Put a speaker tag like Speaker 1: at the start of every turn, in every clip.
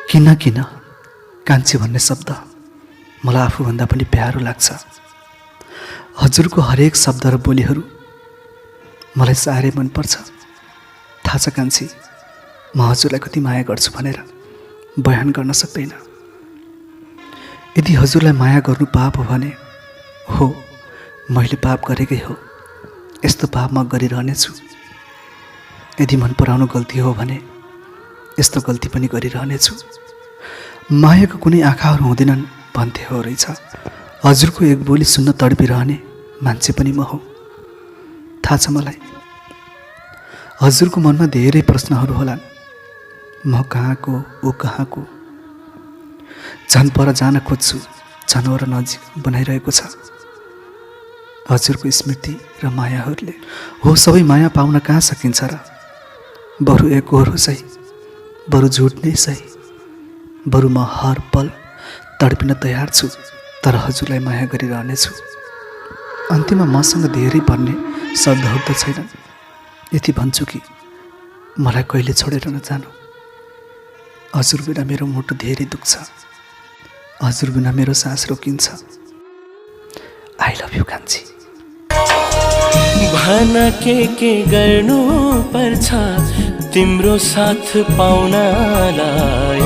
Speaker 1: किन किन कान्छी भन्ने शब्द मलाई आफूभन्दा पनि प्यारो लाग्छ। हजुरको हरेक शब्द र बोलीहरू मलाई साह्रै मनपर्छ। थाहा छ कान्छी, म हजुरलाई कति माया गर्छु भनेर बयान गर्न सक्दैन। यदि हजुरलाई माया गर्नु पाप हो भने, हो, मैले पाप गरेकै हो। यस्तो पाप म गरिरहनेछु। यदि मन पराउनु गल्ती हो भने यस्तो गल्ती पनि गरिरहनेछु। मायाको कुनै आँखाहरू हुँदैनन् भन्थे हो रहेछ। हजुरको एक बोली सुन्न तडपिरहने मान्छे पनि म हो। थाहा छ मलाई, हजुरको मनमा धेरै प्रश्नहरू होलान्। म कहाँको, ऊ कहाँको। झन् पर जान खोज्छु, झन् नजिक बनाइरहेको छ हजुरको स्मृति र मायाहरूले। हो, सबै माया पाउन कहाँ सकिन्छ र? बरु एक हो सही, बरु झुट नै सही। बरु म हर पल तडपिन तयार छु, तर हजुरलाई माया गरिरहनेछु। अन्त्यमा मसँग धेरै भन्ने शब्दहरू त छैनन्। यति भन्छु कि मलाई कहिले छोडेर नजानु। हजुर बिना मेरो मुटु धेरै दुख्छ। हजुर बिना मेरो सास रोकिन्छ। आई लभ यु कान्छी।
Speaker 2: भन के गर्नु पर्छ तिम्रो साथ पाउनलाई।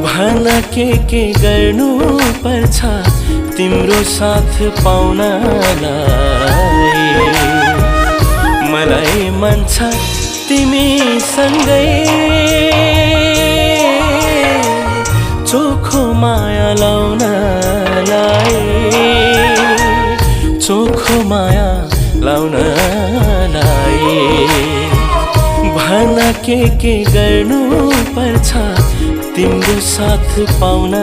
Speaker 2: भन के गर्नु पर्छ तिम्रो साथ पाउनलाई। मलाई मन छ तिमी सँगै चोखो माया लाउनलाई। चोखो माया लाउनलाई। भन के गर्नु पर्छ तिम्रो साथ पाउन।